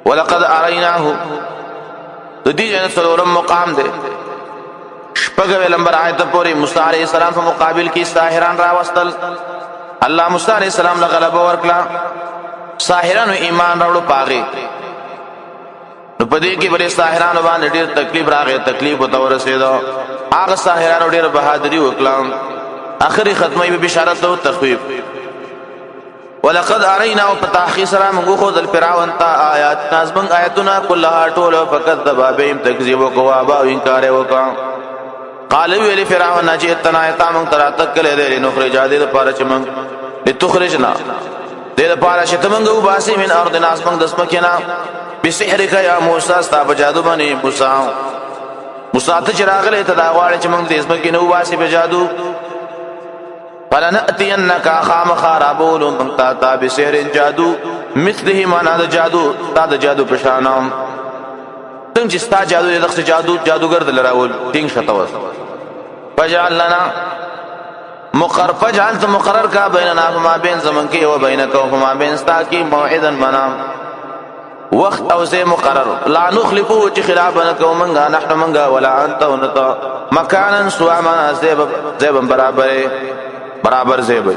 ولقد اریناه د دې جن څلورم مقام دی شپږ نمبر آیت پورې موسی علیہ السلام په مقابل کې ساحران راوستل الله موسی علیہ السلام له غلبه ورکړه ساحرانو ایمان راوړو پاغي نو پدې کې بلې ساحرانو باندې ډېر تکلیف راغی تکلیف وته ورسېدو هغه ساحرانو ډېر بهادری وکړه اخري ختمه به بشارت او تخویف ولقد ارينا وفتحخي سلام غو ذل فرعون تا آیات نازمن آیاتنا كلها طول فكذب بهم تكذيب وقوابا وانكار وقا قال ویل فرعون جئتنا تام تراتک له دې نخرج دې لپاره چې من لتخرجنا دې لپاره چې تمنګ وباسي من ارض نازمن دسمکینا بسحرك يا موسى استاب جادو باندې موسی ته چراغله ته دا غواړي چې من دې اسمکینه وباسي په جادو فلنأتينك خام خرابول من تاتا بسحر جادو مثله معنا د جادو تا د جادو پشانم څنګه چې ستا جادو دغه جادو جادوګر دل راول ټینګ شتوس فجعل لنا فجعلت مقرر کا بیننا فما بین زمن کې او بینک او فما بین ستا کې موعدا منام وقت او زي مقرر لا نخلفه چې خلاف نکو منګه نحن منګه ولا انت ونتا مکانا سوا معنا زيب برابر زیب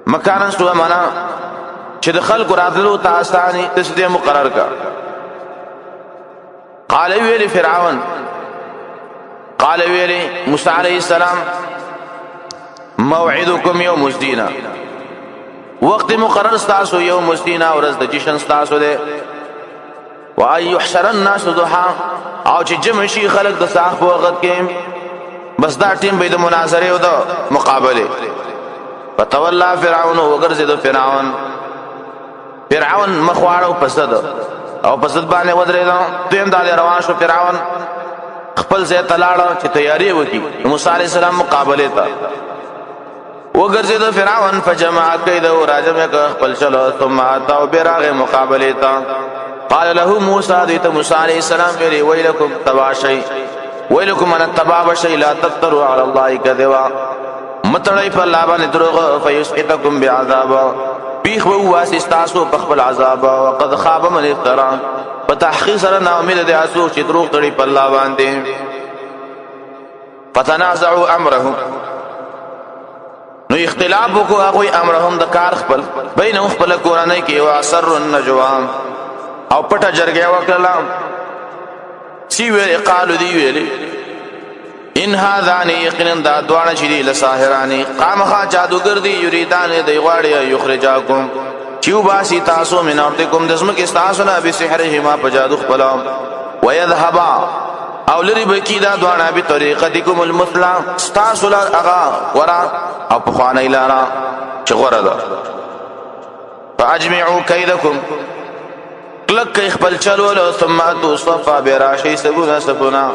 مکانن سو معنا چې د خلق راتلو تاسانی تسدی مقرر کا قال ویل فرعون قال ویل موسی علیہ السلام موعدکم یوم الدین وقت مقرر تاسو یوم الدین ورځ د جشن تاسو ده وای يحشر الناس ضحى او چې جمع شي خلق د صاحب وخت کې بس دا ټیم به د مناظره او د مقابله فتولى فرعون وغرزد فرعون مخواړو پسد او پسد باندې ودرېدو تیم دال روان شو فرعون خپل ځای تلاړه چې تیاری وکړي موسی عليه السلام مقابله ته وغرزد فرعون فجمع كيده راجم خپل چلو ثم اتى براغ مقابله ته قال له موسی دې موسی عليه السلام ویلکم تباشي ویلکم ان التباب شيء لا تفتروا على الله كذبا متړی په الله باندې دروغ فيسقطكم بعذاب بيخ واسستاسو په خپل عذاب وقد خاب من افترا فتحقيق سره نا امید دي اسو چې دروغ تړي په الله باندې فتنازعوا امرهم نو اختلاف وکړو هغه امرهم د کار خپل بینهم خپل قرانه کې واسر النجوا او پټه جرګه وکړه سی ویل قالو دی ویل ان هذان یقینا دا دوانه چې دی لساحرانی قامخا جادوګر دی یریدان دی غواړي یخرجاکم چیو باسی تاسو من ارتکم دسمک استاسنا بسحرهما بجادو خپلا ويذهبا او لري بکی دا دوانه به طریقتکم المثلا استاسل اغا ورا او پخوانه لارا چې غره ده فاجمعوا كيدكم کلک خپل چلول ثم اتو صفا براشی سبونا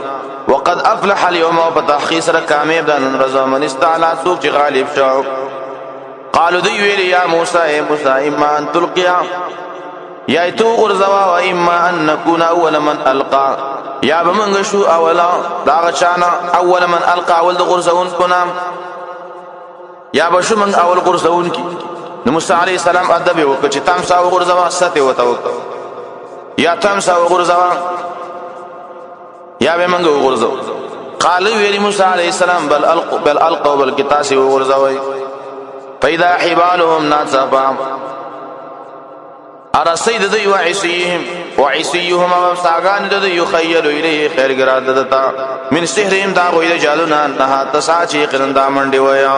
وقد افلح اليوم وبتحقيق سره کامیاب دان رضا من استعلا سوق چې غالب شو قالوا دی ویل یا موسی اما ان تلقیا یا تو غرزوا و اما ان نكون اول من القى یا بمنګ شو اولا دا غچانا اول من القى اول غرزون کنا یا بشو من اول غرزون کی موسی علیہ السلام ادب وکړه چې تام ساو غرزوا سته وته یا تم سا وغرزوا یا به منګ وغرزو قال ویلی موسی علیہ السلام بل القوا بالقطاس وغرزوا فاذا حبالهم ناصبا ارسید ذی وعصيهم وساغان ذی يخيل الیه خیر ګراد دتا من سحرهم دا غوی جالونا نه تساچی قرندا منډي ویا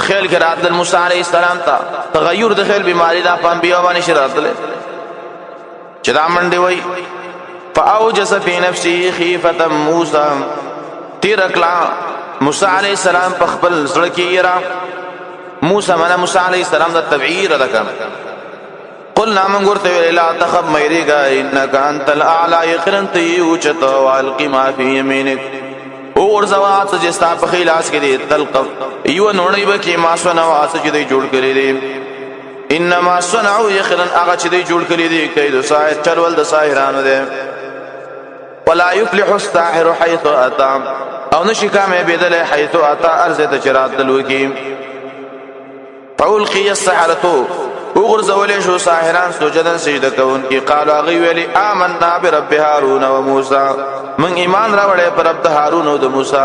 خیل کې رات موسی علیہ السلام ته تغیر د خیل بیماری دا پام بیا باندې شرات له چې دا منډي وای فاوجس فی نفسه خیفه موسی تیرکلا موسی علیہ السلام په خپل سره کې یرا موسی علیہ السلام د تبعیر دکا قلنا من ورته لا تخف مېریګا انک انت الاعلى يقرنت یوچت والقی ما فی یمینک اور زوات جستا په خلاص کې دي تلقف ایو نوړی به کې ما سونه واسه چې دی جوړ کړی دي انما صنعوا يخرن هغه چې دی جوړ کړی دي کید ساحر چرول د ساحرانو ده ولا يفلح الساحر حيث اتى او نشي کامه بدل حيث اتى ارزه چرات دلوکی فالقي السحرة وغرزولې شو ساحران سجدن سجده کوونکي قالوا هغوی ویلي آمنا برب هارون و موسی من ایمان راوړی پر رب د هارون او د موسی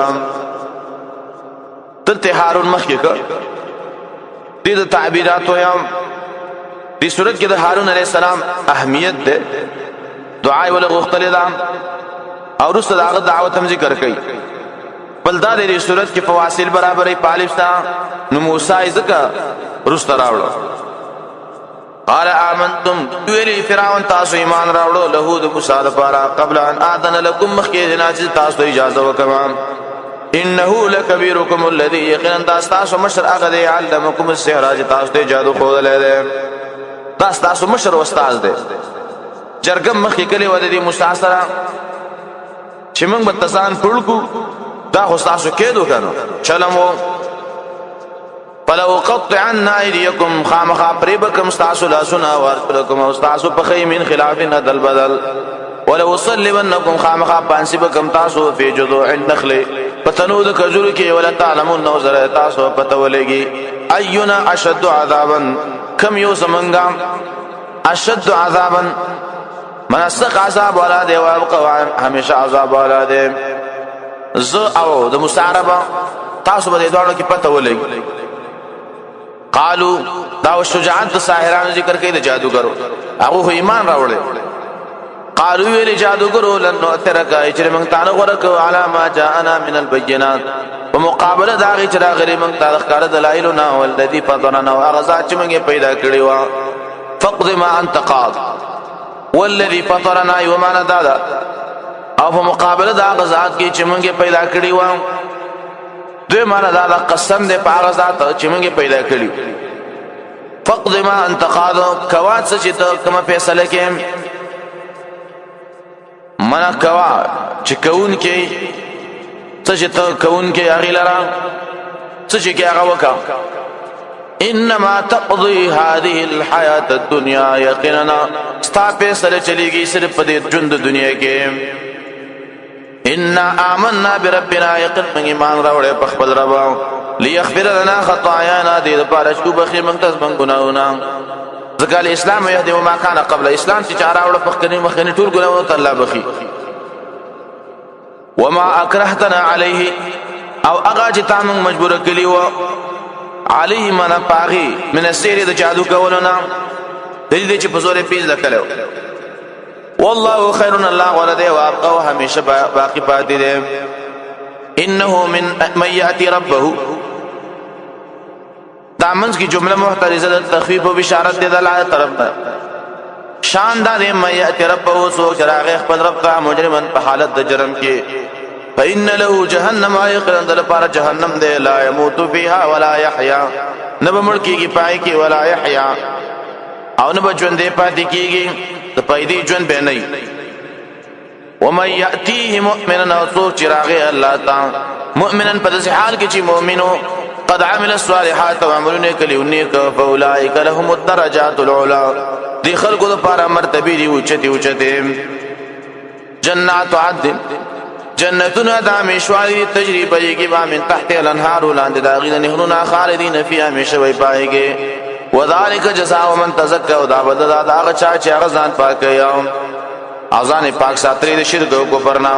دلته هارون مخکې کړ دې د تعبیراتو یم دې صورت کې د هارون علیه السلام اهمیت ده دعا یې ولې غوښتلې ده او وروسته د هغه دعوت هم ذکر کوي بل دا دې صورت کې فواصل برابرې پالف تا نو موسی یې ځکه وروسته راوړو قال آمنتم ویلی فرعون تاسو ایمان راوړو له د موسی لپاره قبل ان آذن لكم مخکې نه چې تاسو اجازه وکړم انه لکبیرکم الذی یقینا تاسو مشر هغه دی علمکم السحر چې تاسو ته جادو ښودلی دی تاسو مشر استاد دی جرګم مخکې کلی و د موسی سره چې موږ به تسان ټول کو دا خو تاسو کېدو کنه چلم و فلو قطعن ایدیکم خامخا پریبکم تاسو لاسونه وارجلکم او تاسو په خی من خلاف ندل بدل ولو صلبنکم خامخا پانسبکم تاسو فی جذوع النخل پتنود کجور کې ولا تعلمون نو زره تاسو پته ولګي اینا اشد عذابا کم یو زمنګا اشد عذابا منسق عذاب ولا دی او ابقوا همیشه عذاب ولا دی ز او د مستعربه تاسو به دوړو کې پته ولګي قالو دا شجاعت ساحرانو ذکر کوي د جادوګرو هغه ایمان راوړل قالو ویل جادوګرو لن نؤثرک چې موږ تعالی ورکو علامه جاءنا من البينات ومقابله دا غي چې راغلي موږ تعالی ښکار دلایلنا والذي فضلنا واغزا چې موږ پیدا کړی و فقد ما انت قاض والذي فطرنا وما ندادا او په مقابله دا غزات کې چې موږ پیدا کړی و دوی معنا دا قسم دې په غزات چې موږ پیدا کړی فقد ما انت قاض کوات چې ته کوم فیصله کې منا کوا چې کون کې څه ته کون کې هغه لرا څه چې هغه وکا انما تقضي هذه الحياه الدنيا يقينا ستا فیصله چلیږي صرف په دې ژوند دنیا کې ان آمنا بربنا يقين من ایمان راوړې په خپل رب ليغفر لنا خطايانا دې لپاره چې بخي موږ تاسو موږ ګناونه ځکه اسلام يهدي ما كان قبل اسلام چې چاره وړ په کني مخني ټول ګناونه ته الله بخي وما اكرهتنا عليه او اغا چې تاسو مجبور کړی و عليه من پاغي من السير د جادو کولونه دې چې په زور پیل لکلو والله خير الله ولده وابقى همیشه باقی پاتې ده انه من ياتي ربه دا منځ کی جمله محترزه د تخفیف او بشارت ده الله طرف شاندار من ياتي ربه سو چراغ خپل رب ته مجرمن په حالت د جرم کې فإن له جهنم يقرن دل پر جهنم ده لا يموت فيها ولا يحيى نب ملکی کی پای کی ولا يحيى او نب ژوند پاتې کیږي د پایدې ژوند به نه ومن ياتيه مؤمنا وصور چراغ الله تعالی مؤمنا په دې حال کې چې مؤمنو قد عمل الصالحات وعملوا كليونيك فاولئك لهم الدرجات العلى دي خلقو لپاره مرتبه دي اوچته جنات عدن جنتنا دامشواری تجربه کی با من تحت الانهار لاند داغین نهرنا خالدین فيها مشوي پایږي وذلك جزاء من تزكى او دا بدل دا هغه چا چې هغه ځان پاک کړي او ځان پاک ساتري د شرک او کفر نه